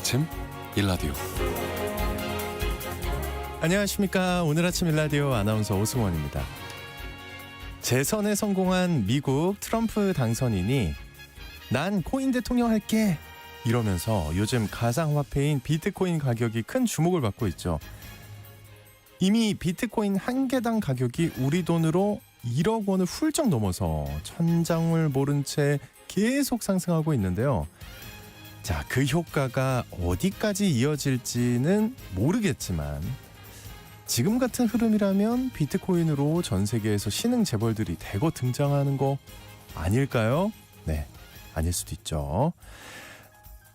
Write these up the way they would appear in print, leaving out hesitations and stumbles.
아침 일라디오. 안녕하십니까. 오늘 아침 일라디오 아나운서 오승원입니다. 재선에 성공한 미국 트럼프 당선인이 난 코인 대통령 할게 이러면서 요즘 가상화폐인 비트코인 가격이 큰 주목을 받고 있죠. 이미 비트코인 한 개당 가격이 우리 돈으로 1억 원을 훌쩍 넘어서 천장을 모른 채 계속 상승하고 있는데요. 자, 그 효과가 어디까지 이어질지는 모르겠지만 지금 같은 흐름이라면 비트코인으로 전 세계에서 신흥 재벌들이 대거 등장하는 거 아닐까요? 네, 아닐 수도 있죠.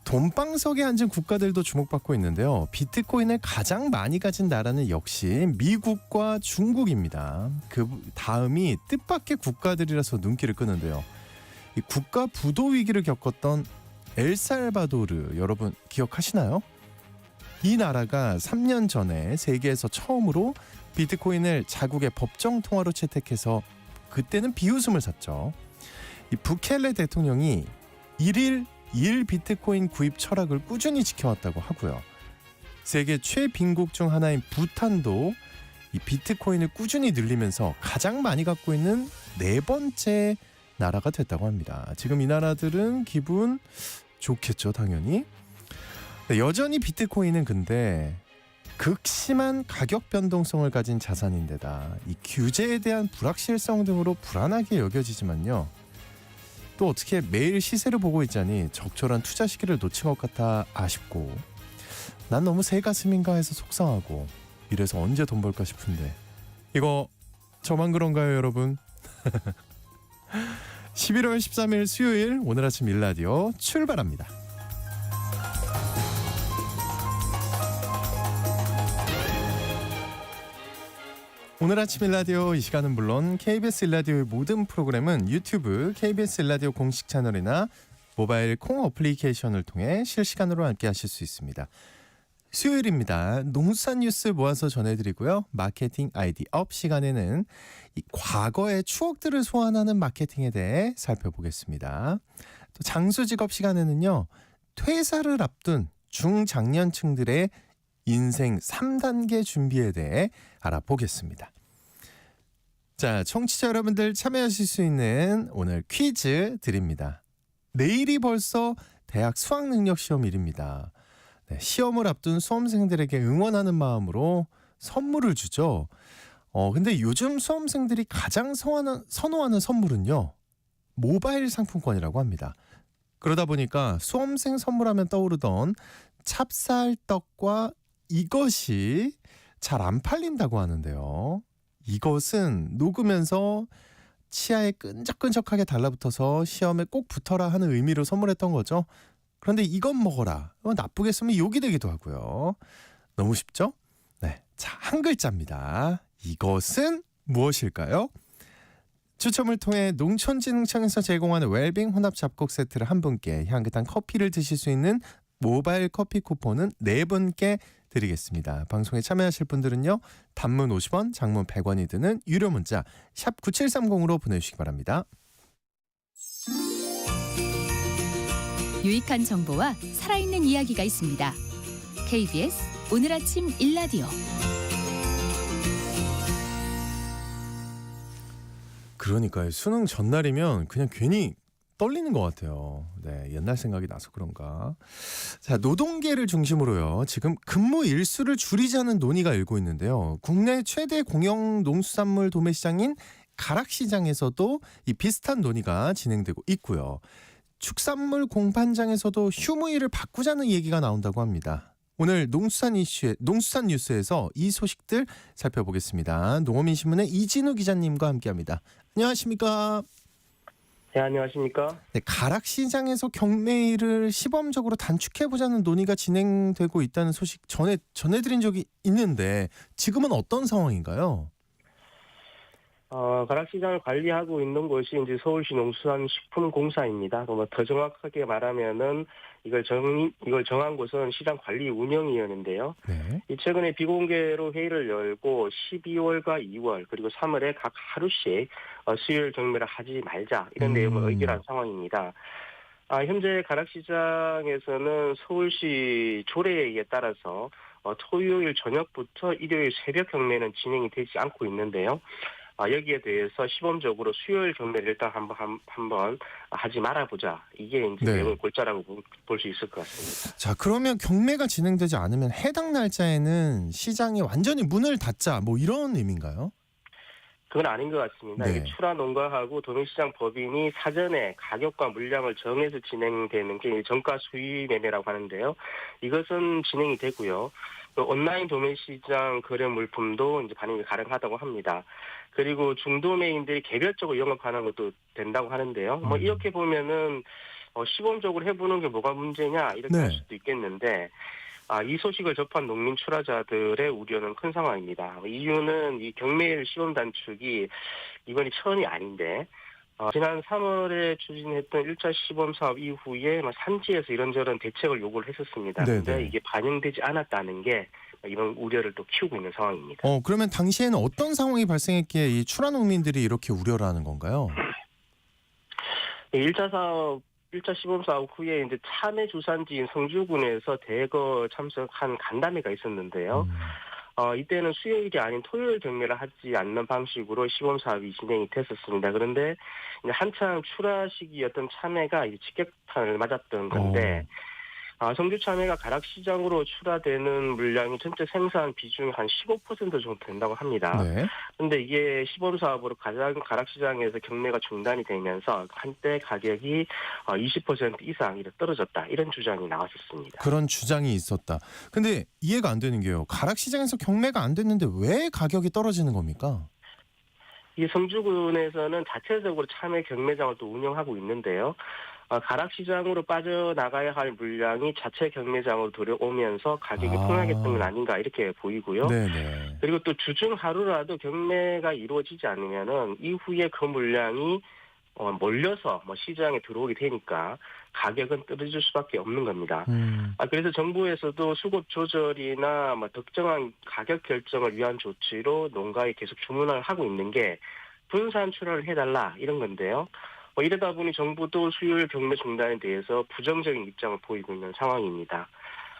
돈방석에 앉은 국가들도 주목받고 있는데요. 비트코인을 가장 많이 가진 나라는 역시 미국과 중국입니다. 그 다음이 뜻밖의 국가들이라서 눈길을 끄는데요. 이 국가 부도 위기를 겪었던 엘살바도르 여러분 기억하시나요? 이 나라가 3년 전에 세계에서 처음으로 비트코인을 자국의 법정 통화로 채택해서 그때는 비웃음을 샀죠. 이 부켈레 대통령이 1일 1 비트코인 구입 철학을 꾸준히 지켜왔다고 하고요. 세계 최빈국 중 하나인 부탄도 이 비트코인을 꾸준히 늘리면서 가장 많이 갖고 있는 네 번째 나라가 됐다고 합니다. 지금 이 나라들은 기분 좋겠죠, 당연히. 여전히 비트코인은 근데 극심한 가격 변동성을 가진 자산인데다 이 규제에 대한 불확실성 등으로 불안하게 여겨지지만요. 또 어떻게 매일 시세를 보고 있자니 적절한 투자 시기를 놓친 것 같아 아쉽고 난 너무 새 가슴인가 해서 속상하고 이래서 언제 돈 벌까 싶은데 이거 저만 그런가요, 여러분? 11월 13일 수요일 오늘 아침 일라디오 출발합니다. 오늘 아침 일라디오 이 시간은 물론 KBS 일라디오의 모든 프로그램은 유튜브 KBS 일라디오 공식 채널이나 모바일 콩 어플리케이션을 통해 실시간으로 함께 하실 수 있습니다. 수요일입니다. 농수산 뉴스 모아서 전해드리고요. 마케팅 아이디 업 시간에는 이 과거의 추억들을 소환하는 마케팅에 대해 살펴보겠습니다. 또 장수직업 시간에는요. 퇴사를 앞둔 중장년층들의 인생 3단계 준비에 대해 알아보겠습니다. 자, 청취자 여러분들 참여하실 수 있는 오늘 퀴즈 드립니다. 내일이 벌써 대학 수학능력시험일입니다. 네, 시험을 앞둔 수험생들에게 응원하는 마음으로 선물을 주죠. 근데 요즘 수험생들이 가장 선호하는 선물은요. 모바일 상품권이라고 합니다. 그러다 보니까 수험생 선물하면 떠오르던 찹쌀떡과 이것이 잘 안 팔린다고 하는데요. 이것은 녹으면서 치아에 끈적끈적하게 달라붙어서 시험에 꼭 붙어라 하는 의미로 선물했던 거죠. 그런데 이것 먹어라. 나쁘게 쓰면 욕이 되기도 하고요. 너무 쉽죠? 네, 자, 한 글자입니다. 이것은 무엇일까요? 추첨을 통해 농촌진흥청에서 제공하는 웰빙 혼합 잡곡 세트를 한 분께 향긋한 커피를 드실 수 있는 모바일 커피 쿠폰은 4분께 드리겠습니다. 방송에 참여하실 분들은요. 단문 50원, 장문 100원이 드는 유료 문자 샵 9730으로 보내주시기 바랍니다. 유익한 정보와 살아있는 이야기가 있습니다. KBS 오늘 아침 일라디오. 그러니까요. 수능 전날이면 그냥 괜히 떨리는 것 같아요. 네, 옛날 생각이 나서 그런가. 자, 노동계를 중심으로요. 지금 근무 일수를 줄이자는 논의가 일고 있는데요. 국내 최대 공영 농수산물 도매시장인 가락시장에서도 이 비슷한 논의가 진행되고 있고요. 축산물 공판장에서도 휴무일을 바꾸자는 얘기가 나온다고 합니다. 오늘 농수산 뉴스에서 이 소식들 살펴보겠습니다. 농어민신문의 이진우 기자님과 함께합니다. 안녕하십니까? 네, 안녕하십니까? 네, 가락시장에서 경매일을 시범적으로 단축해보자는 논의가 진행되고 있다는 소식 전해드린 적이 있는데 지금은 어떤 상황인가요? 가락시장을 관리하고 있는 곳이 이제 서울시 농수산식품공사입니다. 더 정확하게 말하면은 이걸 정한 곳은 시장관리운영위원회인데요. 네. 최근에 비공개로 회의를 열고 12월과 2월 그리고 3월에 각 하루씩 수요일 경매를 하지 말자 이런 내용을 의결한 상황입니다. 현재 가락시장에서는 서울시 조례에 따라서 토요일 저녁부터 일요일 새벽 경매는 진행이 되지 않고 있는데요. 여기에 대해서 시범적으로 수요일 경매를 일단 한번 하지 말아보자. 이게 이제 네. 내용의 골자라고 볼 수 있을 것 같습니다. 자, 그러면 경매가 진행되지 않으면 해당 날짜에는 시장이 완전히 문을 닫자 뭐 이런 의미인가요? 그건 아닌 것 같습니다. 네. 이게 출하농가하고 도매시장 법인이 사전에 가격과 물량을 정해서 진행되는 게 정가 수의 매매라고 하는데요. 이것은 진행이 되고요. 또 온라인 도매시장 거래 물품도 이제 반영이 가능하다고 합니다. 그리고 중도매인들이 개별적으로 영업하는 것도 된다고 하는데요. 뭐 이렇게 보면은 시범적으로 해보는 게 뭐가 문제냐 이렇게 네. 할 수도 있겠는데. 이 소식을 접한 농민 출하자들의 우려는 큰 상황입니다. 이유는 이 경매일 시범 단축이 이번이 처음이 아닌데 지난 3월에 추진했던 1차 시범 사업 이후에 산지에서 이런저런 대책을 요구를 했었습니다. 그런데 네네. 이게 반영되지 않았다는 게 이런 우려를 또 키우고 있는 상황입니다. 그러면 당시에는 어떤 상황이 발생했기에 이 출하 농민들이 이렇게 우려를 하는 건가요? 1차 시범 사업 후에 이제 참외 주산지인 성주군에서 대거 참석한 간담회가 있었는데요. 이때는 수요일이 아닌 토요일 경매를 하지 않는 방식으로 시범 사업이 진행이 됐었습니다. 그런데 이제 한창 출하 시기였던 참외가 이제 직격탄을 맞았던 건데 성주 참외가 가락시장으로 출하되는 물량이 전체 생산 비중이 한 15% 정도 된다고 합니다. 네. 그런데 이게 시범 사업으로 가락시장에서 경매가 중단이 되면서 한때 가격이 20% 이상 떨어졌다 이런 주장이 나왔었습니다. 그런 주장이 있었다. 근데 이해가 안 되는 게요. 가락시장에서 경매가 안 됐는데 왜 가격이 떨어지는 겁니까? 이 성주군에서는 자체적으로 참외 경매장을 또 운영하고 있는데요. 가락시장으로 빠져나가야 할 물량이 자체 경매장으로 들어오면서 가격이 폭락했던 건 아닌가 이렇게 보이고요. 네네. 그리고 또 주중 하루라도 경매가 이루어지지 않으면은 이후에 그 물량이 몰려서 시장에 들어오게 되니까 가격은 떨어질 수밖에 없는 겁니다. 그래서 정부에서도 수급 조절이나 특정한 가격 결정을 위한 조치로 농가에 계속 주문을 하고 있는 게 분산 출하를 해달라 이런 건데요. 이러다 보니 정부도 수요일 경매 중단에 대해서 부정적인 입장을 보이고 있는 상황입니다.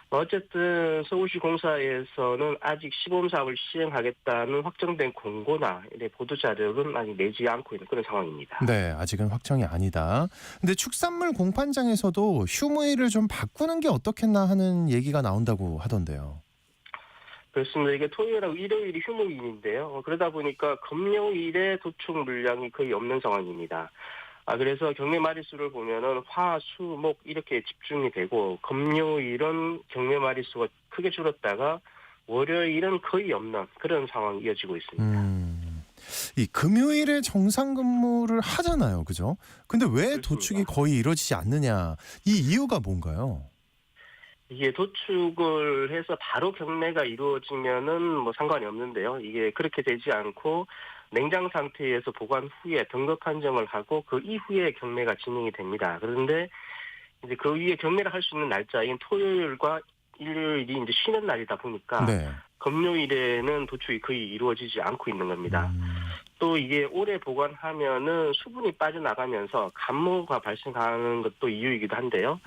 어쨌든 서울시 공사에서는 아직 시범 사업을 시행하겠다는 확정된 공고나 보도 자료는 아직 내지 않고 있는 그런 상황입니다. 네, 아직은 확정이 아니다. 근데 축산물 공판장에서도 휴무일을 좀 바꾸는 게 어떻겠나 하는 얘기가 나온다고 하던데요. 그렇습니다. 이게 토요일하고 일요일이 휴무일인데요. 그러다 보니까 금요일에 도축 물량이 거의 없는 상황입니다. 그래서 경매 마리수를 보면은 화, 수, 목 이렇게 집중이 되고 금요일은 경매 마리수가 크게 줄었다가 월요일은 거의 없는 그런 상황이 이어지고 있습니다. 이 금요일에 정상 근무를 하잖아요, 그죠? 근데 왜 그렇습니다. 도축이 거의 이루어지지 않느냐? 이 이유가 뭔가요? 이게 도축을 해서 바로 경매가 이루어지면은 상관이 없는데요. 이게 그렇게 되지 않고 냉장 상태에서 보관 후에 등급 판정을 하고 그 이후에 경매가 진행이 됩니다. 그런데 이제 그 위에 경매를 할 수 있는 날짜인 토요일과 일요일이 이제 쉬는 날이다 보니까 네. 금요일에는 도축이 거의 이루어지지 않고 있는 겁니다. 또 이게 오래 보관하면은 수분이 빠져나가면서 감모가 발생하는 것도 이유이기도 한데요.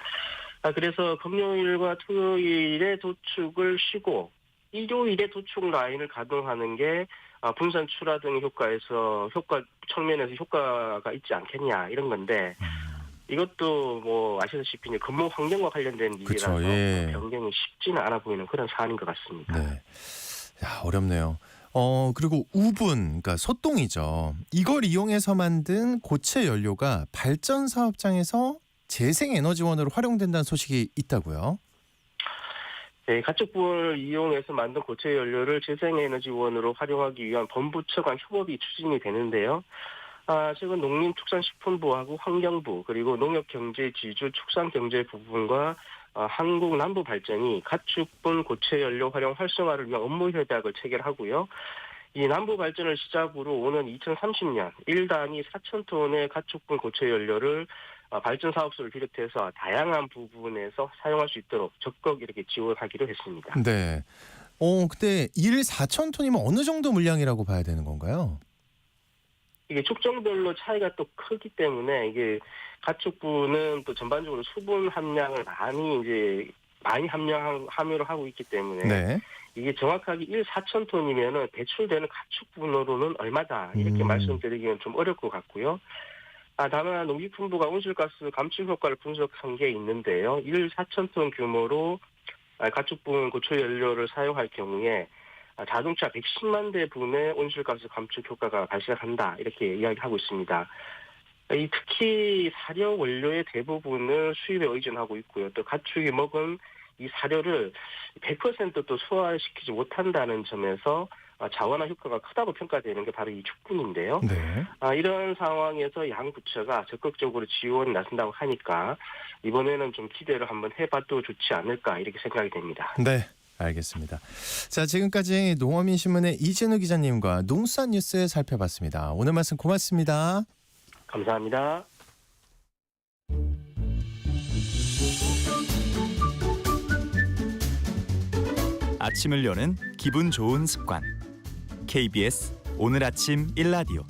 그래서 금요일과 토요일에 도축을 쉬고 일요일에 도축 라인을 가동하는 게 분산 출하 등의 측면에서 효과가 있지 않겠냐 이런 건데 이것도 아시다시피 이제 근무 환경과 관련된 일이라서 그쵸, 예. 변경이 쉽지는 않아 보이는 그런 사안인 것 같습니다. 네. 야, 어렵네요. 그리고 우분, 그러니까 소똥이죠. 이걸 이용해서 만든 고체 연료가 발전 사업장에서 재생에너지원으로 활용된다는 소식이 있다고요? 네, 가축분을 이용해서 만든 고체 연료를 재생에너지원으로 활용하기 위한 범부처 간 협업이 추진이 되는데요. 최근 농림축산식품부하고 환경부 그리고 농협경제지주축산경제부분과 한국남부발전이 가축분 고체연료 활용 활성화를 위한 업무협약을 체결하고요. 이 남부발전을 시작으로 오는 2030년 1단위 4,000톤의 가축분 고체연료를 발전 사업소를 비롯해서 다양한 부분에서 사용할 수 있도록 적극 이렇게 지원하기로 했습니다. 네. 근데 4,000톤이면 어느 정도 물량이라고 봐야 되는 건가요? 이게 축종별로 차이가 또 크기 때문에 이게 가축부는 또 전반적으로 수분 함량을 많이 함유를 하고 있기 때문에 네. 이게 정확하게 1,4,000톤이면은 배출되는 가축분으로는 얼마다 이렇게 말씀드리기는 좀 어려울 것 같고요. 다만 농기품부가 온실가스 감축 효과를 분석한 게 있는데요. 1,4,000톤 규모로 가축분 고초 연료를 사용할 경우에 자동차 110만 대 분의 온실가스 감축 효과가 발생한다 이렇게 이야기하고 있습니다. 특히 사료 원료의 대부분은 수입에 의존하고 있고요. 또 가축이 먹은 이 사료를 100% 또 소화시키지 못한다는 점에서 자원화 효과가 크다고 평가되는 게 바로 이 축분인데요. 네. 이런 상황에서 양부처가 적극적으로 지원에 나선다고 하니까 이번에는 좀 기대를 한번 해봐도 좋지 않을까 이렇게 생각이 됩니다. 네. 알겠습니다. 자, 지금까지 농어민신문의 이진우 기자님과 농수산 뉴스 살펴봤습니다. 오늘 말씀 고맙습니다. 감사합니다. 아침을 여는 기분 좋은 습관. KBS 오늘 아침 일라디오.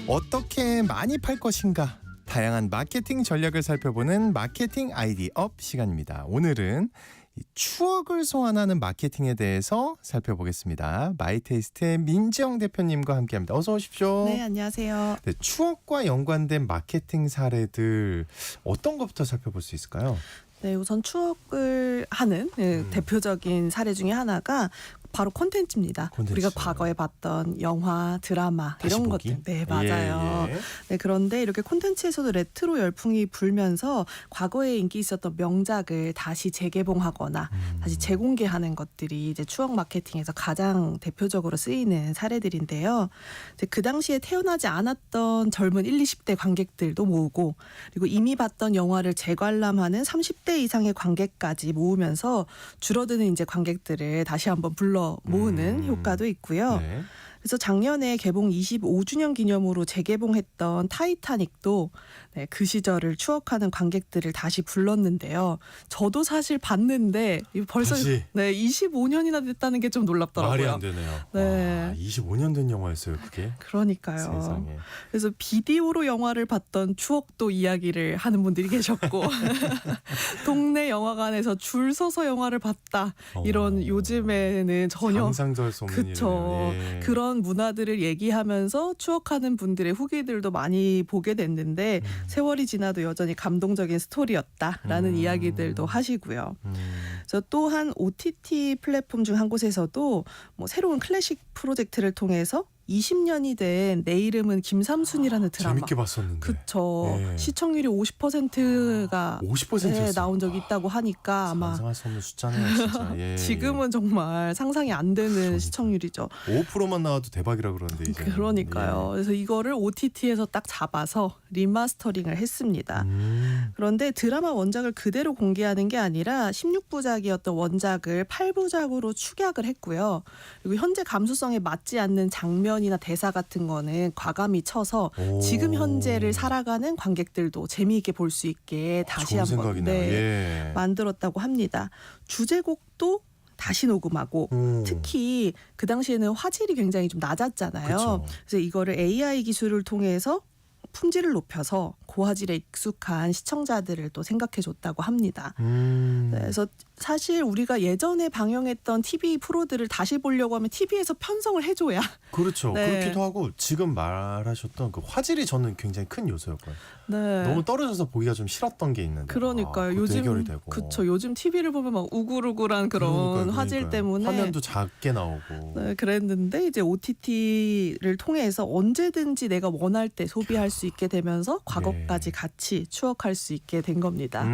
어떻게 많이 팔 것인가? 다양한 마케팅 전략을 살펴보는 마케팅 아이디 업 시간입니다. 오늘은 추억을 소환하는 마케팅에 대해서 살펴보겠습니다. 마이테이스트의 민지영 대표님과 함께합니다. 어서 오십시오. 네, 안녕하세요. 네, 추억과 연관된 마케팅 사례들 어떤 것부터 살펴볼 수 있을까요? 네, 우선 추억을 하는 대표적인 사례 중에 하나가 바로 콘텐츠입니다. 콘텐츠. 우리가 과거에 봤던 영화, 드라마 이런 보기? 것들. 네, 맞아요. 예, 예. 네, 그런데 이렇게 콘텐츠에서도 레트로 열풍이 불면서 과거에 인기 있었던 명작을 다시 재개봉하거나 다시 재공개하는 것들이 이제 추억 마케팅에서 가장 대표적으로 쓰이는 사례들인데요. 이제 그 당시에 태어나지 않았던 젊은 1, 20대 관객들도 모으고 그리고 이미 봤던 영화를 재관람하는 30대 이상의 관객까지 모으면서 줄어드는 이제 관객들을 다시 한번 불러 모으는 효과도 있고요. 네. 그래서 작년에 개봉 25주년 기념으로 재개봉했던 타이타닉도 네, 그 시절을 추억하는 관객들을 다시 불렀는데요. 저도 사실 봤는데 벌써 다시? 네, 25년이나 됐다는 게 좀 놀랍더라고요. 말이 안 되네요. 네. 와, 25년 된 영화였어요, 그게. 그러니까요. 세상에. 그래서 비디오로 영화를 봤던 추억도 이야기를 하는 분들이 계셨고 동네 영화관에서 줄 서서 영화를 봤다. 이런 요즘에는 전혀 상상될 수 없는 그쵸. 일이네요. 예. 그런 문화들을 얘기하면서 추억하는 분들의 후기들도 많이 보게 됐는데 세월이 지나도 여전히 감동적인 스토리였다라는 이야기들도 하시고요. 그래서 또한 OTT 플랫폼 중 한 곳에서도 뭐 새로운 클래식 프로젝트를 통해서 20년이 된 내 이름은 김삼순이라는 드라마. 재밌게 봤었는데. 그쵸. 예. 시청률이 50%가 50%였어요. 나온 적이 있다고 하니까 아마 상상할 수 없는 숫자네요, 진짜. 예. 지금은 정말 상상이 안 되는 시청률이죠. 5%만 나와도 대박이라 그러는데 이제. 그러니까요. 그래서 이거를 OTT에서 딱 잡아서 리마스터링을 했습니다. 그런데 드라마 원작을 그대로 공개하는 게 아니라 16부작이었던 원작을 8부작으로 축약을 했고요. 그리고 현재 감수성에 맞지 않는 장면이나 대사 같은 거는 과감히 쳐서 오. 지금 현재를 살아가는 관객들도 재미있게 볼 수 있게 다시 좋은 한번 생각이네요. 예. 만들었다고 합니다. 주제곡도 다시 녹음하고 특히 그 당시에는 화질이 굉장히 좀 낮았잖아요. 그쵸. 그래서 이거를 AI 기술을 통해서 품질을 높여서 고화질에 익숙한 시청자들을 또 생각해줬다고 합니다. 네, 그래서 사실 우리가 예전에 방영했던 TV 프로들을 다시 보려고 하면 TV에서 편성을 해줘야. 그렇죠. 네. 그렇기도 하고 지금 말하셨던 그 화질이 저는 굉장히 큰 요소였고요. 네. 너무 떨어져서 보기가 좀 싫었던 게 있는데. 그러니까요. 그것도 요즘 해결이 되고. 그쵸. 요즘 TV를 보면 막 우글우글한 그런 화질 때문에 화면도 작게 나오고. 네, 그랬는데 이제 OTT를 통해서 언제든지 내가 원할 때 소비할 수 있게 되면서 과거까지 같이 추억할 수 있게 된 겁니다.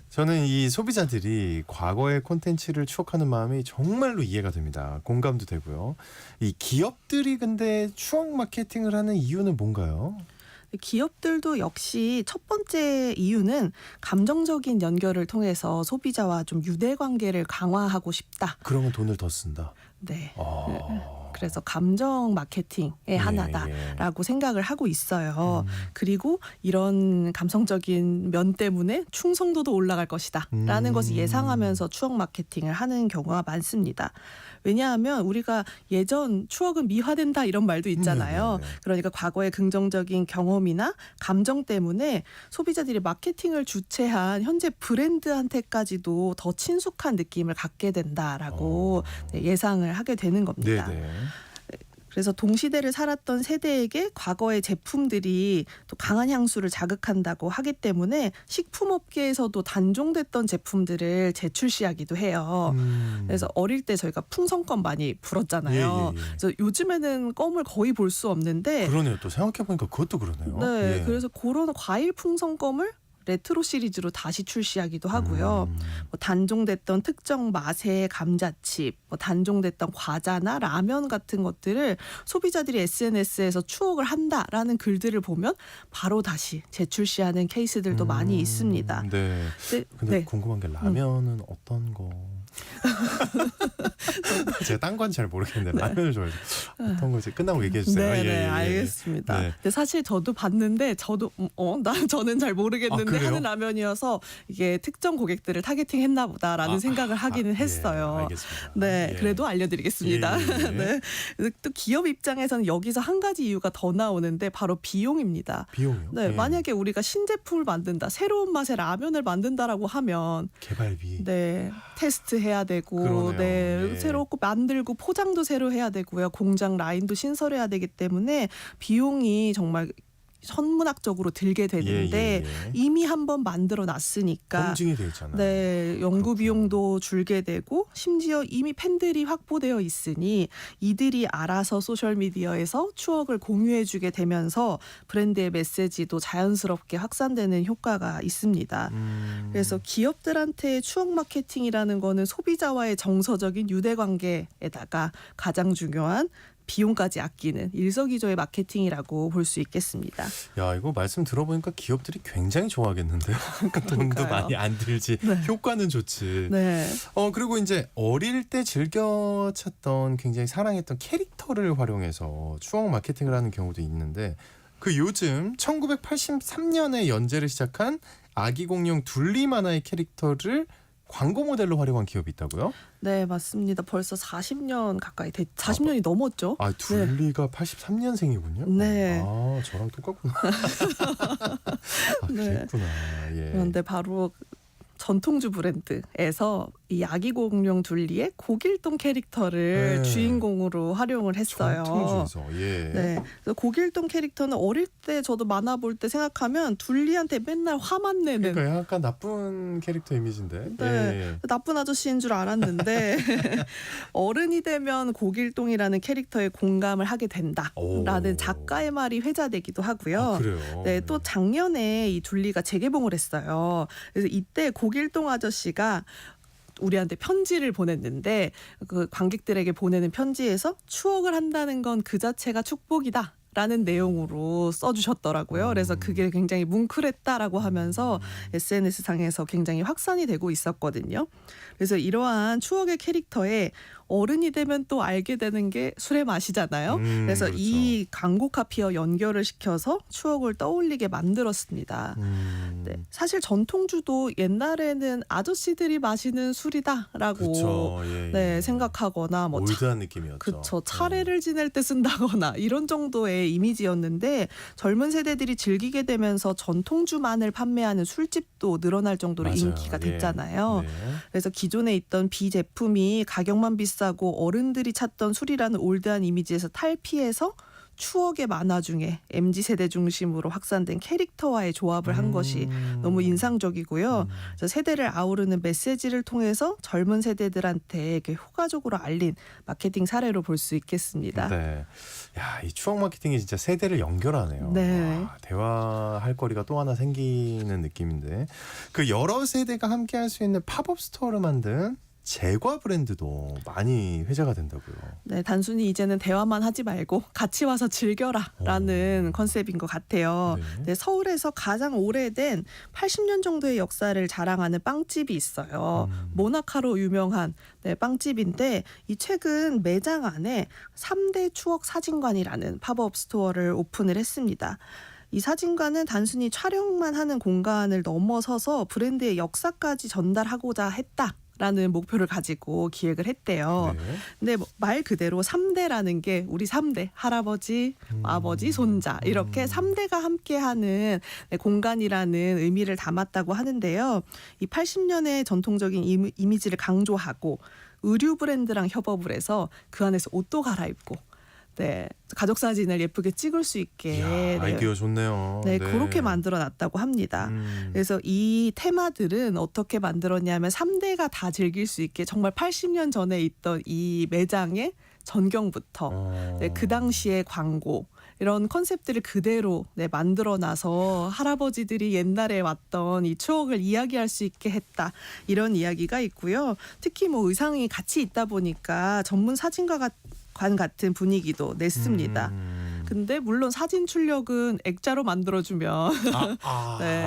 저는 이 소비자들이 과거의 콘텐츠를 추억하는 마음이 정말로 이해가 됩니다. 공감도 되고요. 이 기업들이 근데 추억 마케팅을 하는 이유는 뭔가요? 기업들도 역시 첫 번째 이유는 감정적인 연결을 통해서 소비자와 좀 유대 관계를 강화하고 싶다. 그러면 돈을 더 쓴다. 네. 그래서 감정 마케팅의 하나다라고 생각을 하고 있어요. 그리고 이런 감성적인 면 때문에 충성도도 올라갈 것이다라는 것을 예상하면서 추억 마케팅을 하는 경우가 많습니다. 왜냐하면 우리가 예전 추억은 미화된다 이런 말도 있잖아요. 그러니까 과거의 긍정적인 경험이나 감정 때문에 소비자들이 마케팅을 주체한 현재 브랜드한테까지도 더 친숙한 느낌을 갖게 된다라고 예상을 하게 되는 겁니다. 네네. 그래서 동시대를 살았던 세대에게 과거의 제품들이 또 강한 향수를 자극한다고 하기 때문에 식품업계에서도 단종됐던 제품들을 재출시하기도 해요. 그래서 어릴 때 저희가 풍선껌 많이 불었잖아요. 예. 그래서 요즘에는 껌을 거의 볼 수 없는데 그러네요. 또 생각해보니까 그것도 그러네요. 네, 예. 그래서 그런 과일 풍선껌을 레트로 시리즈로 다시 출시하기도 하고요. 뭐 단종됐던 특정 맛의 감자칩, 뭐 단종됐던 과자나 라면 같은 것들을 소비자들이 SNS에서 추억을 한다라는 글들을 보면 바로 다시 재출시하는 케이스들도 많이 있습니다. 네. 근데 궁금한 게 라면은 어떤 거? 제가 딴 건 잘 모르겠는데 라면을 좋아해서 어떤 거지? 끝나고 얘기해 주세요. 네, 알겠습니다. 네. 근데 사실 저도 봤는데 저는 잘 모르겠는데 하는 라면이어서 이게 특정 고객들을 타겟팅했나 보다라는 생각을 하기는 했어요. 예, 알겠습니다. 네, 그래도 알려드리겠습니다. 예. 네. 또 기업 입장에서는 여기서 한 가지 이유가 더 나오는데 바로 비용입니다. 비용이요? 네, 만약에 우리가 신제품을 만든다, 새로운 맛의 라면을 만든다라고 하면 개발비. 네, 테스트해야 되고, 그러네요. 네, 예. 새로 만들고 포장도 새로 해야 되고요, 공장 라인도 신설해야 되기 때문에 비용이 정말 천문학적으로 들게 되는데 예. 이미 한번 만들어 놨으니까 검증이 돼 있잖아요. 네, 연구 비용도 줄게 되고 심지어 이미 팬들이 확보되어 있으니 이들이 알아서 소셜미디어에서 추억을 공유해주게 되면서 브랜드의 메시지도 자연스럽게 확산되는 효과가 있습니다. 그래서 기업들한테 추억 마케팅이라는 거는 소비자와의 정서적인 유대관계에다가 가장 중요한 비용까지 아끼는 일석이조의 마케팅이라고 볼 수 있겠습니다. 야, 이거 말씀 들어보니까 기업들이 굉장히 좋아하겠는데요. 돈도 많이 안 들지. 네. 효과는 좋지. 네. 그리고 이제 어릴 때 즐겨 찾던 굉장히 사랑했던 캐릭터를 활용해서 추억 마케팅을 하는 경우도 있는데 그 요즘 1983년에 연재를 시작한 아기 공룡 둘리 만화의 캐릭터를 광고 모델로 활용한 기업이 있다고요? 네, 맞습니다. 벌써 40년 가까이 40년이 넘었죠. 아, 둘리가 83년생이군요. 네. 아, 저랑 똑같구나. 네. 그랬구나. 예. 그런데 바로 전통주 브랜드에서 이 아기 공룡 둘리의 고길동 캐릭터를 주인공으로 활용을 했어요. 전통주에서. 예. 네. 그래서 고길동 캐릭터는 어릴 때 저도 만화 볼 때 생각하면 둘리한테 맨날 화만 내는 그러니까 약간 나쁜 캐릭터 이미지인데. 네. 예. 나쁜 아저씨인 줄 알았는데 어른이 되면 고길동이라는 캐릭터에 공감을 하게 된다라는 작가의 말이 회자되기도 하고요. 아, 그래요. 네, 또 작년에 이 둘리가 재개봉을 했어요. 그래서 이때 고길동 아저씨가 우리한테 편지를 보냈는데 그 관객들에게 보내는 편지에서 추억을 한다는 건 그 자체가 축복이다. 라는 내용으로 써주셨더라고요. 그래서 그게 굉장히 뭉클했다라고 하면서 SNS상에서 굉장히 확산이 되고 있었거든요. 그래서 이러한 추억의 캐릭터에 어른이 되면 또 알게 되는 게 술의 맛이잖아요. 그래서 그렇죠. 이 광고 카피와 연결을 시켜서 추억을 떠올리게 만들었습니다. 네, 사실 전통주도 옛날에는 아저씨들이 마시는 술이다라고 그렇죠. 예, 예. 네, 생각하거나 뭐 올드한 느낌이었죠. 그렇죠. 차례를 지낼 때 쓴다거나 이런 정도의 이미지였는데 젊은 세대들이 즐기게 되면서 전통주만을 판매하는 술집도 늘어날 정도로 맞아요. 인기가 예. 됐잖아요. 네. 그래서 기존에 있던 비제품이 가격만 비싸고 어른들이 찾던 술이라는 올드한 이미지에서 탈피해서 추억의 만화 중에 MZ세대 중심으로 확산된 캐릭터와의 조합을 한 것이 너무 인상적이고요. 그래서 세대를 아우르는 메시지를 통해서 젊은 세대들한테 이렇게 효과적으로 알린 마케팅 사례로 볼 수 있겠습니다. 네. 야, 이 추억 마케팅이 진짜 세대를 연결하네요. 네. 와, 대화할 거리가 또 하나 생기는 느낌인데 그 여러 세대가 함께 할 수 있는 팝업 스토어를 만든 제과 브랜드도 많이 회자가 된다고요. 네, 단순히 이제는 대화만 하지 말고 같이 와서 즐겨라라는 컨셉인 것 같아요. 네. 네, 서울에서 가장 오래된 80년 정도의 역사를 자랑하는 빵집이 있어요. 모나카로 유명한 빵집인데 이 최근 매장 안에 3대 추억 사진관이라는 팝업 스토어를 오픈을 했습니다. 이 사진관은 단순히 촬영만 하는 공간을 넘어서서 브랜드의 역사까지 전달하고자 했다라는 목표를 가지고 기획을 했대요. 네. 근데 말 그대로 3대라는 게 우리 3대 아버지, 아버지, 손자 이렇게 3대가 함께하는 공간이라는 의미를 담았다고 하는데요. 이 80년의 전통적인 이미지를 강조하고 의류 브랜드랑 협업을 해서 그 안에서 옷도 갈아입고 네, 가족 사진을 예쁘게 찍을 수 있게 이야, 아이디어 좋네요. 네, 그렇게 만들어놨다고 합니다. 그래서 이 테마들은 어떻게 만들었냐면 3대가 다 즐길 수 있게 정말 80년 전에 있던 이 매장의 전경부터 네, 그 당시의 광고 이런 컨셉들을 그대로 만들어놔서 할아버지들이 옛날에 왔던 이 추억을 이야기할 수 있게 했다. 이런 이야기가 있고요. 특히 뭐 의상이 같이 있다 보니까 전문 사진관 같은 분위기도 냈습니다. 근데 물론 사진 출력은 액자로 만들어주면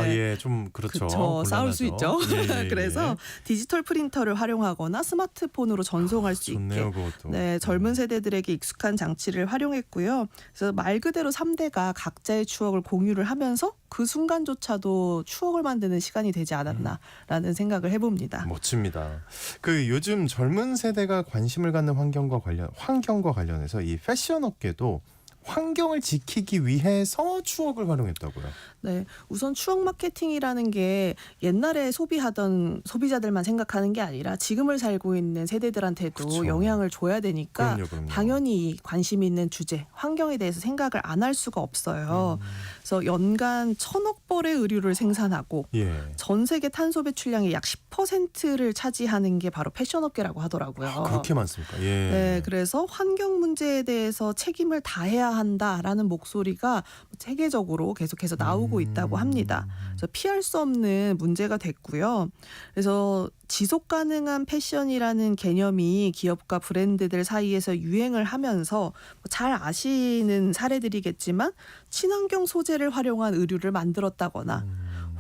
예, 좀 그렇죠. 그쵸, 싸울 수 있죠. 예, 예, 그래서 디지털 프린터를 활용하거나 스마트폰으로 전송할 수 좋네요, 있게 그것도. 네, 젊은 세대들에게 익숙한 장치를 활용했고요. 그래서 말 그대로 3대가 각자의 추억을 공유를 하면서 그 순간조차도 추억을 만드는 시간이 되지 않았나라는 생각을 해봅니다. 멋집니다. 그 요즘 젊은 세대가 관심을 갖는 환경과 관련해서 이 패션 업계도 환경을 지키기 위해서 추억을 활용했다고요. 네, 우선 추억 마케팅이라는 게 옛날에 소비하던 소비자들만 생각하는 게 아니라 지금을 살고 있는 세대들한테도 그쵸. 영향을 줘야 되니까 그럼요. 당연히 관심 있는 주제, 환경에 대해서 생각을 안 할 수가 없어요. 그래서 연간 1,000억 벌의 의류를 생산하고 예. 전 세계 탄소 배출량의 약 10%를 차지하는 게 바로 패션업계라고 하더라고요. 그렇게 많습니까? 예. 네, 그래서 환경 문제에 대해서 책임을 다해야 한다라는 목소리가 세계적으로 계속해서 나오고 있다고 합니다. 그래서 피할 수 없는 문제가 됐고요. 그래서 지속 가능한 패션이라는 개념이 기업과 브랜드들 사이에서 유행을 하면서 잘 아시는 사례들이겠지만 친환경 소재를 활용한 의류를 만들었다거나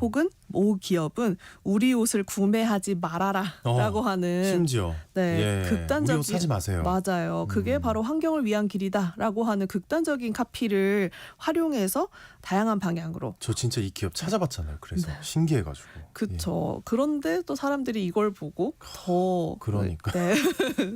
혹은 모 기업은 우리 옷을 구매하지 말아라라고 하는 심지어 네, 예. 극단적인 우리 옷 사지 마세요. 맞아요. 그게 바로 환경을 위한 길이다라고 하는 극단적인 카피를 활용해서 다양한 방향으로. 저 진짜 이 기업 찾아봤잖아요. 그래서 신기해가지고. 그렇죠. 그런데 또 사람들이 이걸 보고 더 그러니까. 네,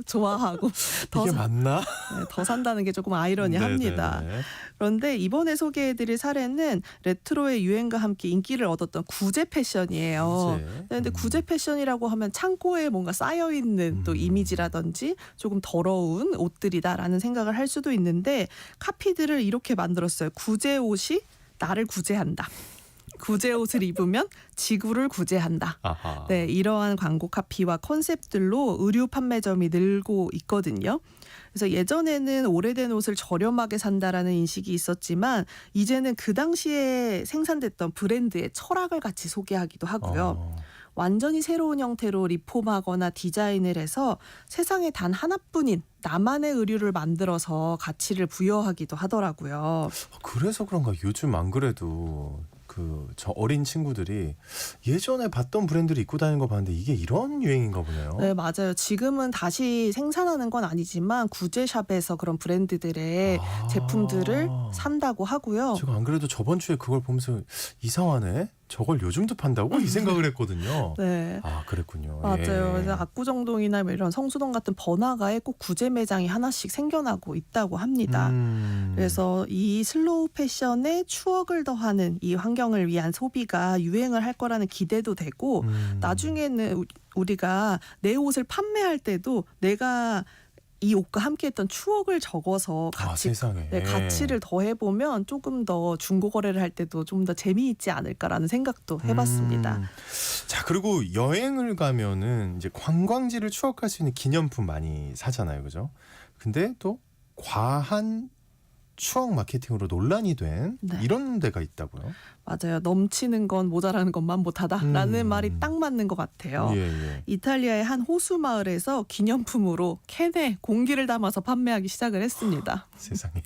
좋아하고 더, 이게 맞나? 더 산다는 게 조금 아이러니합니다. 네네네. 그런데 이번에 소개해드릴 사례는 레트로의 유행과 함께 인기를 얻었던 구제 패션이에요. 그런데 구제 패션이라고 하면 창고에 뭔가 쌓여 있는 또 이미지라든지 조금 더러운 옷들이다라는 생각을 할 수도 있는데 카피들을 이렇게 만들었어요. 구제 옷이 나를 구제한다. 구제 옷을 입으면 지구를 구제한다. 아하. 네, 이러한 광고 카피와 컨셉들로 의류 판매점이 늘고 있거든요. 그래서 예전에는 오래된 옷을 저렴하게 산다라는 인식이 있었지만 이제는 그 당시에 생산됐던 브랜드의 철학을 같이 소개하기도 하고요. 완전히 새로운 형태로 리폼하거나 디자인을 해서 세상에 단 하나뿐인 나만의 의류를 만들어서 가치를 부여하기도 하더라고요. 그래서 그런가 요즘 안 그래도 저 어린 친구들이 예전에 봤던 브랜드를 입고 다니는 거 봤는데 이게 이런 유행인가 보네요. 네, 맞아요. 지금은 다시 생산하는 건 아니지만 구제샵에서 그런 브랜드들의 제품들을 산다고 하고요. 제가 안 그래도 저번 주에 그걸 보면서 이상하네. 저걸 요즘도 판다고? 이 생각을 했거든요. 네. 아, 그랬군요. 맞아요. 예. 그래서 압구정동이나 뭐 이런 성수동 같은 번화가에 꼭 구제 매장이 하나씩 생겨나고 있다고 합니다. 그래서 이 슬로우 패션에 추억을 더하는 이 환경을 위한 소비가 유행을 할 거라는 기대도 되고 나중에는 우리가 내 옷을 판매할 때도 내가 이 옷과 함께했던 추억을 적어서 세상에. 가치를 더해보면 조금 더 중고 거래를 할 때도 좀 더 재미있지 않을까라는 생각도 해봤습니다. 자, 그리고 여행을 가면은 이제 관광지를 추억할 수 있는 기념품 많이 사잖아요, 그죠? 근데 또 과한 추억 마케팅으로 논란이 된 네. 이런 데가 있다고요? 맞아요. 넘치는 건 모자라는 것만 못하다라는 말이 딱 맞는 것 같아요. 예. 이탈리아의 한 호수 마을에서 기념품으로 캔에 공기를 담아서 판매하기 시작을 했습니다. 세상에.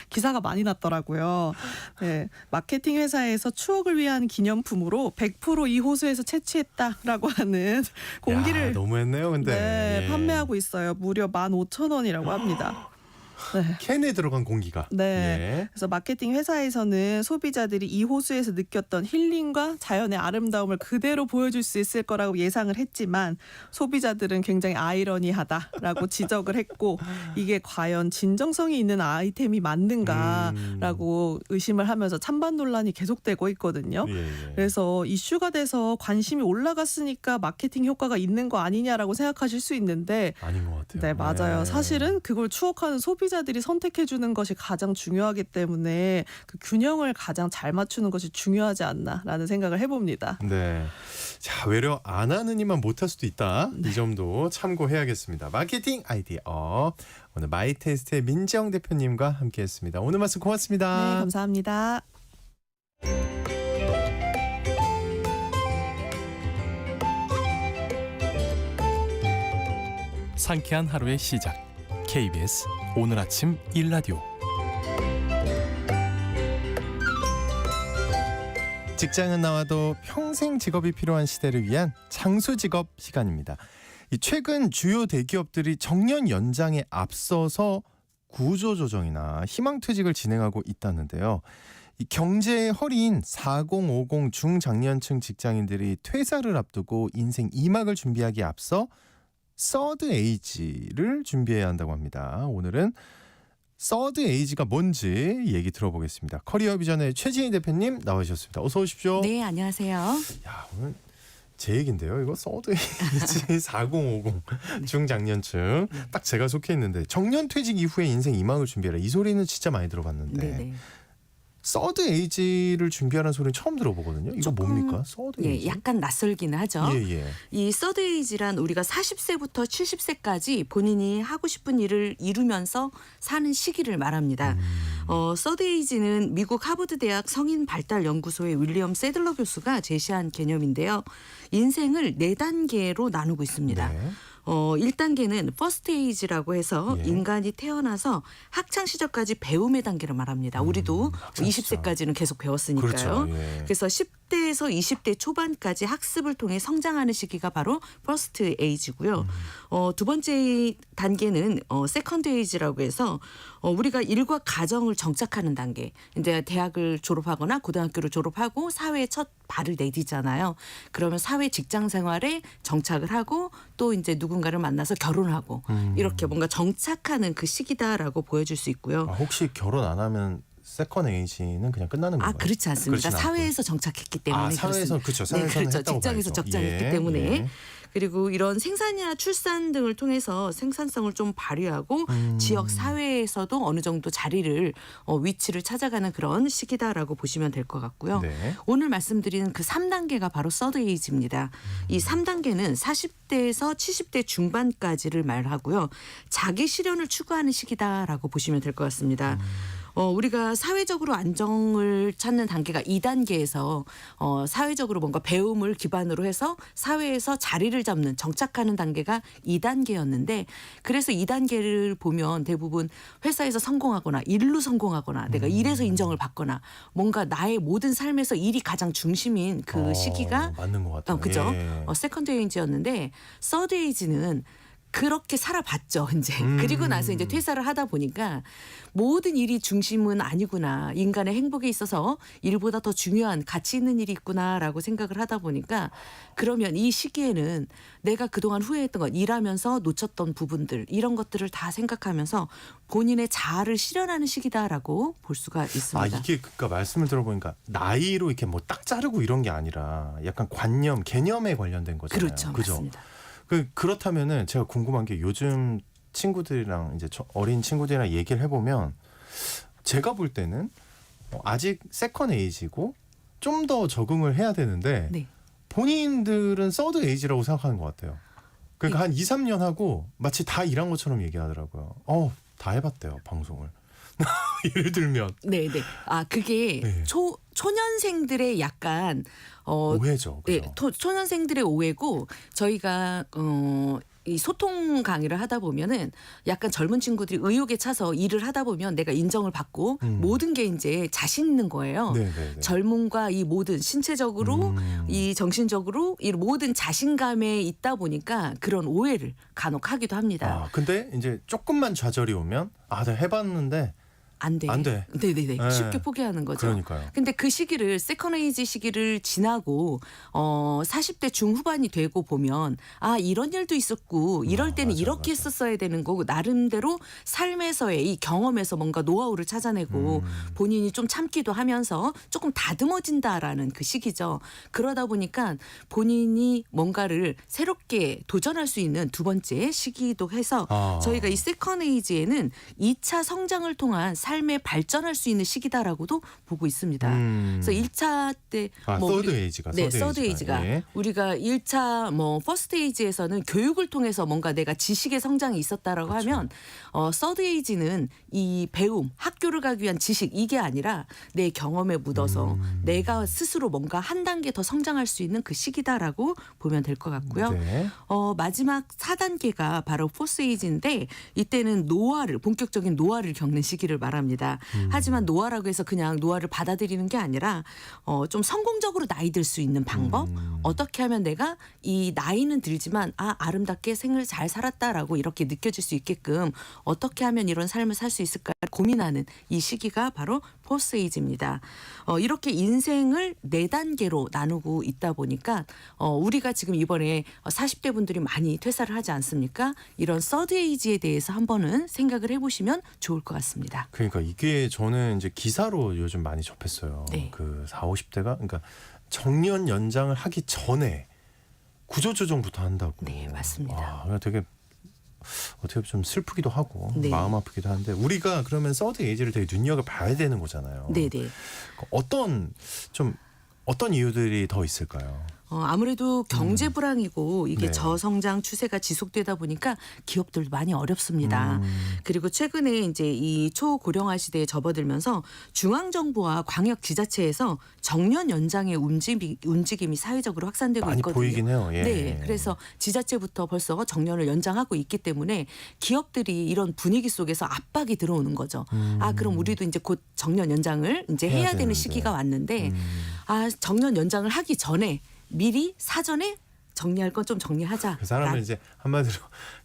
기사가 많이 났더라고요. 네, 마케팅 회사에서 추억을 위한 기념품으로 100% 이 호수에서 채취했다라고 하는 공기를 야, 너무했네요, 근데. 네, 예. 판매하고 있어요. 무려 15,000원이라고 합니다. 네. 캔에 들어간 공기가. 네. 예. 그래서 마케팅 회사에서는 소비자들이 이 호수에서 느꼈던 힐링과 자연의 아름다움을 그대로 보여줄 수 있을 거라고 예상을 했지만 소비자들은 굉장히 아이러니하다라고 지적을 했고 이게 과연 진정성이 있는 아이템이 맞는가라고 의심을 하면서 찬반 논란이 계속되고 있거든요. 예. 그래서 이슈가 돼서 관심이 올라갔으니까 마케팅 효과가 있는 거 아니냐라고 생각하실 수 있는데 아닌 것 같아요. 네, 맞아요. 예. 사실은 그걸 추억하는 소비자들이 선택해주는 것이 가장 중요하기 때문에 그 균형을 가장 잘 맞추는 것이 중요하지 않나라는 생각을 해봅니다. 네. 자, 외려 안 하는 이만 못할 수도 있다. 이 점도 참고해야겠습니다. 마케팅 아이디어. 오늘 마이테스트의 민지영 대표님과 함께했습니다. 오늘 말씀 고맙습니다. 네, 감사합니다. 상쾌한 하루의 시작. KBS 오늘 아침 1라디오. 직장은 나와도 평생 직업이 필요한 시대를 위한 장수 직업 시간입니다. 이 최근 주요 대기업들이 정년 연장에 앞서서 구조조정이나 희망퇴직을 진행하고 있다는데요. 이 경제의 허리인 4050 중장년층 직장인들이 퇴사를 앞두고 인생 2막을 준비하기에 앞서 서드 에이지를 준비해야 한다고 합니다. 오늘은 서드 에이지가 뭔지 얘기 들어보겠습니다. 커리어 비전의 최지인 대표님 나와주셨습니다. 어서 오십시오. 네, 안녕하세요. 야, 오늘 제 얘긴데요. 이거 서드 에이지 4050 중장년층 딱 제가 속해 있는데 정년 퇴직 이후에 인생 2막을 준비해라. 이 소리는 진짜 많이 들어봤는데 네네. 서드 에이지를 준비하라는 소리는 처음 들어보거든요. 이거 조금, 뭡니까? 서드 에이지? 예, 약간 낯설기는 하죠. 예. 이 서드 에이지란 우리가 40세부터 70세까지 본인이 하고 싶은 일을 이루면서 사는 시기를 말합니다. 서드 에이지는 미국 하버드 대학 성인 발달 연구소의 윌리엄 세들러 교수가 제시한 개념인데요. 인생을 4단계로 나누고 있습니다. 네. 1단계는 퍼스트 에이지라고 해서 예. 인간이 태어나서 학창 시절까지 배움의 단계를 말합니다. 우리도 학창 시절. 20세까지는 계속 배웠으니까요. 그렇죠. 예. 그래서 10대에서 20대 초반까지 학습을 통해 성장하는 시기가 바로 퍼스트 에이지고요. 두 번째 단계는 세컨드 에이지라고 해서 우리가 일과 가정을 정착하는 단계. 이제 대학을 졸업하거나 고등학교를 졸업하고 사회에 첫 발을 내디잖아요. 그러면 사회 직장 생활에 정착을 하고 또 이제 누군가를 만나서 결혼하고 이렇게 뭔가 정착하는 그 시기다라고 보여줄 수 있고요. 아, 혹시 결혼 안 하면 세컨 에이지는 그냥 끝나는 건가요? 그렇지 않습니다. 그렇진 사회에서 정착했기 때문에 사회에서 그렇죠. 사회에서는 네, 그렇죠. 했다고 직장에서 봐야죠. 적장했기 예, 때문에. 예. 그리고 이런 생산이나 출산 등을 통해서 생산성을 좀 발휘하고 지역 사회에서도 어느 정도 자리를 위치를 찾아가는 그런 시기다라고 보시면 될 것 같고요. 네. 오늘 말씀드리는 그 3단계가 바로 서드 에이지입니다. 이 3단계는 40대에서 70대 중반까지를 말하고요. 자기 실현을 추구하는 시기다라고 보시면 될 것 같습니다. 우리가 사회적으로 안정을 찾는 단계가 2단계에서 사회적으로 뭔가 배움을 기반으로 해서 사회에서 자리를 잡는 정착하는 단계가 2단계였는데 그래서 2단계를 보면 대부분 회사에서 성공하거나 일로 성공하거나 내가 일에서 인정을 받거나 뭔가 나의 모든 삶에서 일이 가장 중심인 그 시기가 맞는 것 같아요. 그죠? 예. 세컨드 에이지였는데 서드 에이지는 그렇게 살아봤죠, 이제. 그리고 나서 이제 퇴사를 하다 보니까 모든 일이 중심은 아니구나. 인간의 행복에 있어서 일보다 더 중요한 가치 있는 일이 있구나라고 생각을 하다 보니까 그러면 이 시기에는 내가 그동안 후회했던 것, 일하면서 놓쳤던 부분들 이런 것들을 다 생각하면서 본인의 자아를 실현하는 시기다라고 볼 수가 있습니다. 이게 그러니까 말씀을 들어보니까 나이로 이렇게 뭐 딱 자르고 이런 게 아니라 약간 관념, 개념에 관련된 거잖아요. 그렇죠, 그죠? 맞습니다. 그렇다면은 제가 궁금한 게 요즘 친구들이랑 이제 어린 친구들이랑 얘기를 해보면 제가 볼 때는 아직 세컨 에이지고 좀 더 적응을 해야 되는데 네. 본인들은 서드 에이지라고 생각하는 것 같아요. 그러니까 한 2, 3년 하고 마치 다 일한 것처럼 얘기하더라고요. 다 해봤대요, 방송을. 예를 들면 네, 네. 아, 그게 네. 초년생들의 약간 오해죠. 네, 그죠? 초년생들의 오해고 저희가 이 소통 강의를 하다 보면은 약간 젊은 친구들이 의욕에 차서 일을 하다 보면 내가 인정을 받고 모든 게 이제 자신 있는 거예요. 네네네. 젊음과 이 모든 신체적으로 이 정신적으로 이 모든 자신감에 있다 보니까 그런 오해를 간혹 하기도 합니다. 아, 근데 이제 조금만 좌절이 오면 내가 해봤는데 안 돼. 안 돼. 네네네. 네. 쉽게 포기하는 거죠. 그러니까요. 근데 그 시기를 세컨에이지 시기를 지나고 40대 중후반이 되고 보면 이런 일도 있었고 이럴 때는 맞아, 이렇게 맞아. 했었어야 되는 거고 나름대로 삶에서의 이 경험에서 뭔가 노하우를 찾아내고 본인이 좀 참기도 하면서 조금 다듬어진다라는 그 시기죠. 그러다 보니까 본인이 뭔가를 새롭게 도전할 수 있는 두 번째 시기도 해서 저희가 이 세컨에이지에는 2차 성장을 통한 삶에 발전할 수 있는 시기다라고도 보고 있습니다. 그래서 1차 때 서드 에이지가 네, 서드 에이지가 예. 우리가 1차 퍼스트 에이지에서는 교육을 통해서 뭔가 내가 지식의 성장이 있었다라고 그렇죠. 하면 서드 에이지는 이 배움, 학교를 가기 위한 지식 이게 아니라 내 경험에 묻어서 내가 스스로 뭔가 한 단계 더 성장할 수 있는 그 시기다라고 보면 될 것 같고요. 네. 마지막 4단계가 바로 포스 에이지인데 이때는 본격적인 노화를 겪는 시기를 말합니다. 하지만 노화라고 해서 그냥 노화를 받아들이는 게 아니라 좀 성공적으로 나이 들 수 있는 방법 어떻게 하면 내가 이 나이는 들지만 아름답게 생을 잘 살았다라고 이렇게 느껴질 수 있게끔 어떻게 하면 이런 삶을 살 수 있을까 고민하는 이 시기가 바로 포스 에이지입니다. 이렇게 인생을 4단계로 나누고 있다 보니까 우리가 지금 이번에 40대 분들이 많이 퇴사를 하지 않습니까? 이런 서드 에이지에 대해서 한 번은 생각을 해보시면 좋을 것 같습니다. 그러니까 이게 저는 이제 기사로 요즘 많이 접했어요. 네. 그 40, 50대가 그러니까 정년 연장을 하기 전에 구조조정부터 한다고. 네, 맞습니다. 와, 되게 어떻게 좀 슬프기도 하고 네. 마음 아프기도 한데 우리가 그러면 서드 에이지를 되게 눈여겨봐야 되는 거잖아요. 네네. 어떤 이유들이 더 있을까요? 아무래도 경제 불황이고 이게 네. 저성장 추세가 지속되다 보니까 기업들도 많이 어렵습니다. 그리고 최근에 이제 이 초고령화 시대에 접어들면서 중앙정부와 광역 지자체에서 정년 연장의 움직임이 사회적으로 확산되고 많이 있거든요. 보이긴 해요. 예. 네, 그래서 지자체부터 벌써 정년을 연장하고 있기 때문에 기업들이 이런 분위기 속에서 압박이 들어오는 거죠. 그럼 우리도 이제 곧 정년 연장을 이제 해야 되는 되는데. 시기가 왔는데 정년 연장을 하기 전에 미리 사전에 정리할 건 좀 정리하자. 그 사람은 이제 한마디로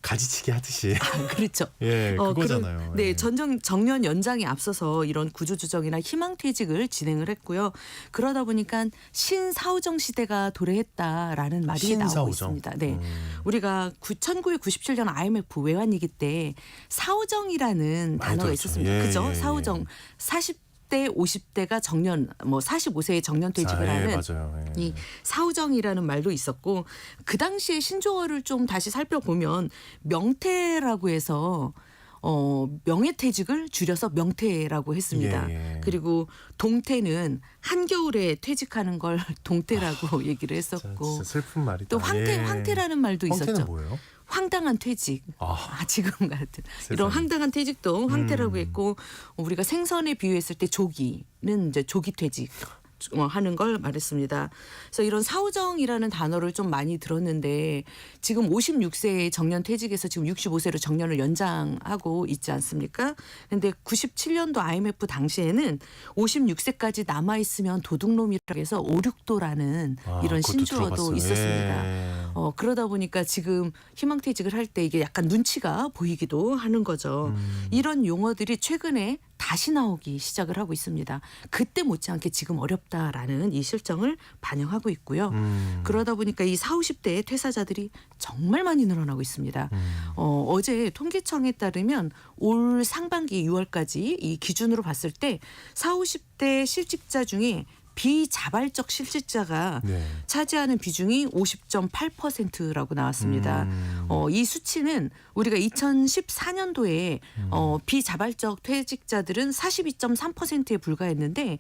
가지치기 하듯이 그렇죠. 예, 그거잖아요. 네, 예. 정년 연장에 앞서서 이런 구조조정이나 희망퇴직을 진행을 했고요. 그러다 보니까 신사후정 시대가 도래했다라는 말이 나오고 신사후정. 있습니다. 네, 우리가 1997년 IMF 외환위기 때 사후정이라는 많이 단어가 들었죠. 있었습니다. 예, 그죠? 예, 사후정 40대 50대가 정년 45세에 정년퇴직을 하는 맞아요. 예. 이 사후정이라는 말도 있었고 그 당시에 신조어를 좀 다시 살펴보면 명퇴라고 해서 명예퇴직을 줄여서 명퇴라고 했습니다. 예, 예. 그리고 동퇴는 한겨울에 퇴직하는 걸 동퇴라고 얘기를 했었고 진짜 슬픈 말이다. 또 황퇴라는 말도 황퇴는 있었죠. 뭐예요? 황당한 퇴직. 지금 같은 이런 세상에. 황당한 퇴직도 황퇴라고 했고 우리가 생선에 비유했을 때 조기는 이제 조기퇴직 하는 걸 말했습니다. 그래서 이런 사후정이라는 단어를 좀 많이 들었는데 지금 56세에 정년퇴직해서 지금 65세로 정년을 연장하고 있지 않습니까? 그런데 97년도 IMF 당시에는 56세까지 남아있으면 도둑놈이라고 해서 5, 6도라는 이런 그것도 신조어도 들어봤어요. 있었습니다. 예. 그러다 보니까 지금 희망퇴직을 할 때 이게 약간 눈치가 보이기도 하는 거죠. 이런 용어들이 최근에 다시 나오기 시작을 하고 있습니다. 그때 못지않게 지금 어렵다라는 이 실정을 반영하고 있고요. 그러다 보니까 이 40, 50대의 퇴사자들이 정말 많이 늘어나고 있습니다. 어제 통계청에 따르면 올 상반기 6월까지 이 기준으로 봤을 때 40, 50대 실직자 중에 비자발적 실직자가 네. 차지하는 비중이 50.8%라고 나왔습니다. 이 수치는 우리가 2014년도에 비자발적 퇴직자들은 42.3%에 불과했는데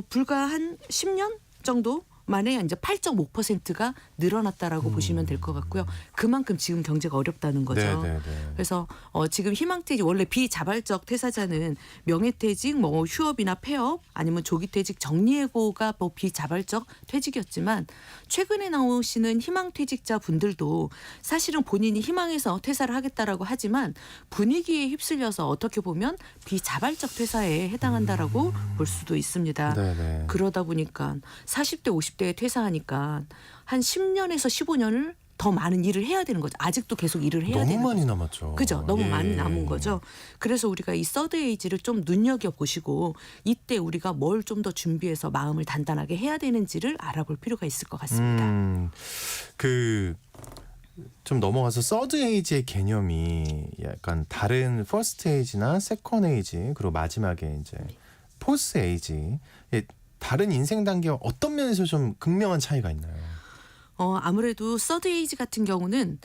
불과 한 10년 정도 만에 이제 8.5%가 늘어났다라고 보시면 될 것 같고요. 그만큼 지금 경제가 어렵다는 거죠. 네네네. 그래서 지금 희망퇴직 원래 비자발적 퇴사자는 명예퇴직, 뭐 휴업이나 폐업 아니면 조기퇴직, 정리해고가 뭐 비자발적 퇴직이었지만 최근에 나오시는 희망퇴직자 분들도 사실은 본인이 희망해서 퇴사를 하겠다라고 하지만 분위기에 휩쓸려서 어떻게 보면 비자발적 퇴사에 해당한다라고 볼 수도 있습니다. 네네. 그러다 보니까 40대, 50대에 퇴사하니까 한 10년에서 15년을 더 많은 일을 해야 되는 거죠. 아직도 계속 일을 해야 되는 너무 많이 거죠. 남았죠. 그죠? 너무 예. 많이 남은 거죠. 그래서 우리가 이 서드 에이지를 좀 눈여겨보시고 이때 우리가 뭘 좀 더 준비해서 마음을 단단하게 해야 되는지를 알아볼 필요가 있을 것 같습니다. 좀 넘어가서 서드 에이지의 개념이 약간 다른 퍼스트 에이지나 세컨 에이지 그리고 마지막에 이제 포스 에이지 다른 인생 단계와 어떤 면에서 좀 극명한 차이가 있나요? 아무래도 서드 에이지 같은 경우는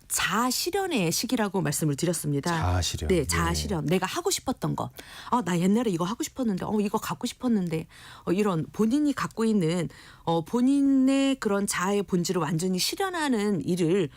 자아실현의 시기라고 말씀을 드렸습니다. 자아실현. 네, 자아실현. 내가 하고 싶었던 것. 나 옛날에 이거 하고 싶었는데, 이거 갖고 싶었는데, 이런 본인이 갖고 있는 본인의 그런 자아의 본질을 완전히 실현하는 일을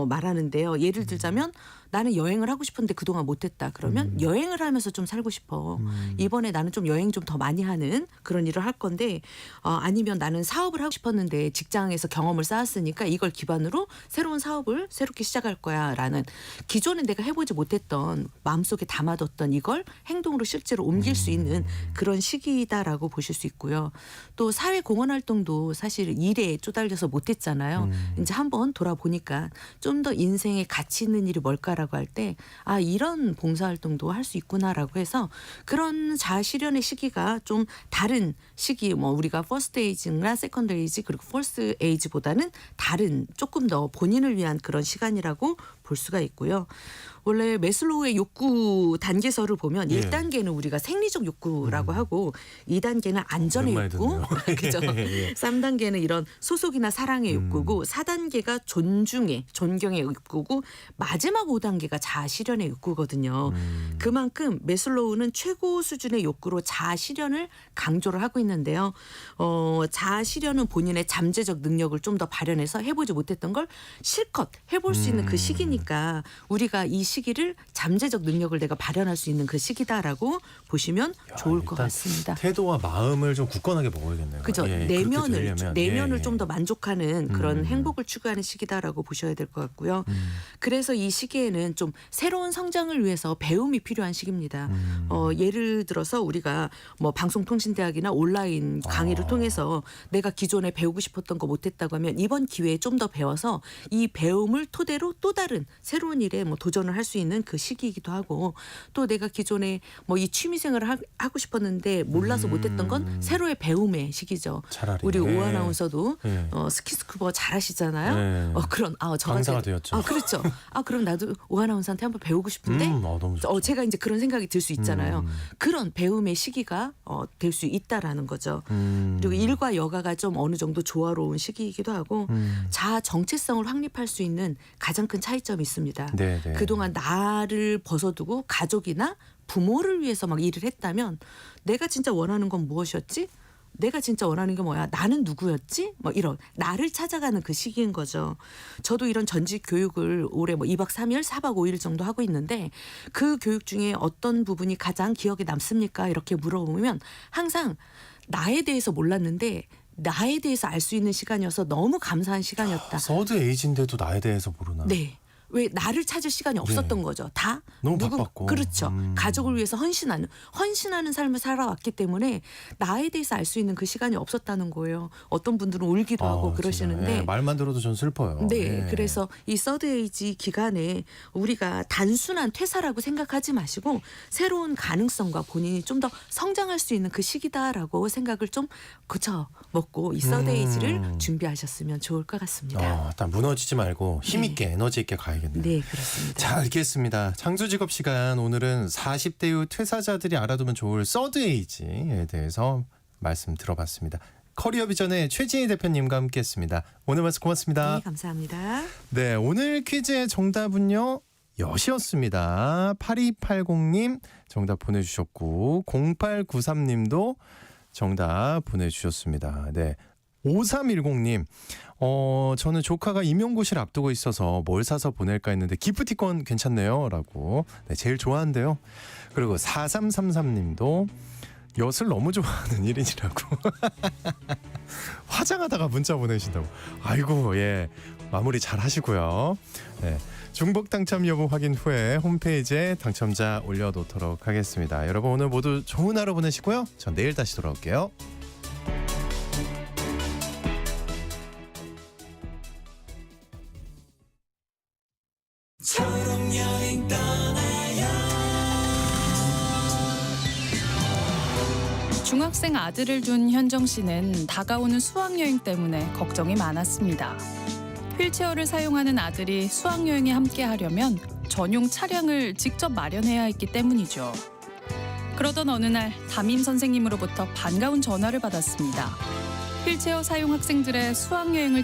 말하는데요. 예를 들자면 나는 여행을 하고 싶은데 그동안 못했다. 그러면 여행을 하면서 좀 살고 싶어. 이번에 나는 좀 여행 좀 더 많이 하는 그런 일을 할 건데 아니면 나는 사업을 하고 싶었는데 직장에서 경험을 쌓았으니까 이걸 기반으로 새로운 사업을 새롭게 시작할 거야 라는 기존에 내가 해보지 못했던 마음속에 담아뒀던 이걸 행동으로 실제로 옮길 수 있는 그런 시기다라고 보실 수 있고요. 또 사회 공헌 활동도 사실 일에 쪼달려서 못했잖아요. 이제 한번 돌아보니까 좀 더 인생에 가치 있는 일이 뭘까라고 할 때 이런 봉사활동도 할 수 있구나라고 해서 그런 자아실현의 시기가 좀 다른 시기 뭐 우리가 퍼스트 에이지나 세컨드 에이지 그리고 퍼스트 에이지보다는 다른 조금 더 본인을 위한 그런 시간이라고 볼 수가 있고요. 원래 매슬로우의 욕구 단계서를 보면 예. 1단계는 우리가 생리적 욕구라고 하고 2단계는 안전의 오랜만에 욕구, 그죠? 예. 3단계는 이런 소속이나 사랑의 욕구고 4단계가 존경의 욕구고 마지막 5단계가 자아실현의 욕구거든요. 그만큼 매슬로우는 최고 수준의 욕구로 자아실현을 강조를 하고 있는데요. 자아실현은 본인의 잠재적 능력을 좀 더 발현해서 해보지 못했던 걸 실컷 해볼 수 있는 그 시기니까 우리가 이 시기를 잠재적 능력을 내가 발현할 수 있는 그 시기다라고 보시면 좋을 것 일단 같습니다. 태도와 마음을 좀 굳건하게 먹어야겠네요. 그죠. 예, 그렇게 되려면. 내면을 좀 더 만족하는 그런 행복을 추구하는 시기다라고 보셔야 될 것 같고요. 그래서 이 시기에는 좀 새로운 성장을 위해서 배움이 필요한 시기입니다. 예를 들어서 우리가 뭐 방송통신대학이나 온라인 강의를 통해서 내가 기존에 배우고 싶었던 거 못했다고 하면 이번 기회에 좀 더 배워서 이 배움을 토대로 또 다른 새로운 일에 뭐 도전을 할 수 있는 그 시기이기도 하고 또 내가 기존에 뭐 이 취미생활을 하고 싶었는데 몰라서 못했던 건 새로의 배움의 시기죠. 차라리. 우리 예. 오 아나운서도 예. 스키스쿠버 잘하시잖아요. 예. 그런 강사가 되었죠. 그렇죠. 그럼 나도 오 아나운서한테 한번 배우고 싶은데 너무 좋죠. 제가 이제 그런 생각이 들 수 있잖아요. 그런 배움의 시기가 될 수 있다라는 거죠. 그리고 일과 여가가 좀 어느 정도 조화로운 시기이기도 하고 자아 정체성을 확립할 수 있는 가장 큰 차이점이 있습니다. 네네. 그동안 나를 벗어두고 가족이나 부모를 위해서 막 일을 했다면 내가 진짜 원하는 건 무엇이었지? 내가 진짜 원하는 게 뭐야? 나는 누구였지? 뭐 이런 나를 찾아가는 그 시기인 거죠. 저도 이런 전직 교육을 올해 뭐 2박 3일, 4박 5일 정도 하고 있는데 그 교육 중에 어떤 부분이 가장 기억에 남습니까? 이렇게 물어보면 항상 나에 대해서 몰랐는데 나에 대해서 알 수 있는 시간이어서 너무 감사한 시간이었다. 서드 에이지인데도 나에 대해서 모르나? 네. 왜 나를 찾을 시간이 없었던 거죠. 다 너무 바빴고. 그렇죠. 가족을 위해서 헌신하는 삶을 살아왔기 때문에 나에 대해서 알 수 있는 그 시간이 없었다는 거예요. 어떤 분들은 울기도 하고 그러시는데 예, 말만 들어도 전 슬퍼요. 네, 예. 그래서 이 서드 에이지 기간에 우리가 단순한 퇴사라고 생각하지 마시고 새로운 가능성과 본인이 좀 더 성장할 수 있는 그 시기다라고 생각을 좀 먹고 이 서드 에이지를 준비하셨으면 좋을 것 같습니다. 일단 무너지지 말고 힘있게 에너지 있게 가야겠네요. 네, 그렇습니다. 자, 알겠습니다. 창조직업 시간 오늘은 40대 후 퇴사자들이 알아두면 좋을 서드 에이지에 대해서 말씀 들어봤습니다. 커리어 비전의 최진희 대표님과 함께했습니다. 오늘 말씀 고맙습니다. 네, 감사합니다. 네, 오늘 퀴즈의 정답은요. 엿이었습니다. 8280님 정답 보내주셨고 0893님도 정답 보내주셨습니다. 네, 5310님, 저는 조카가 임용고시를 앞두고 있어서 뭘 사서 보낼까 했는데 기프티콘 괜찮네요 라고. 네, 제일 좋아한대요. 그리고 4333님도 엿을 너무 좋아하는 1인이라고. 화장하다가 문자 보내신다고. 아이고, 예, 마무리 잘 하시고요. 네, 중복 당첨 여부 확인 후에 홈페이지에 당첨자 올려놓도록 하겠습니다. 여러분 오늘 모두 좋은 하루 보내시고요. 전 내일 다시 돌아올게요. 중학생 아들을 둔 현정 씨는 다가오는 수학여행 때문에 걱정이 많았습니다. 휠체어를 사용하는 아들이 수학여행에 함께 하려면 전용 차량을 직접 마련해야 했기 때문이죠. 그러던 어느 날 담임 선생님으로부터 반가운 전화를 받았습니다. 휠체어 사용 학생들의 수학여행을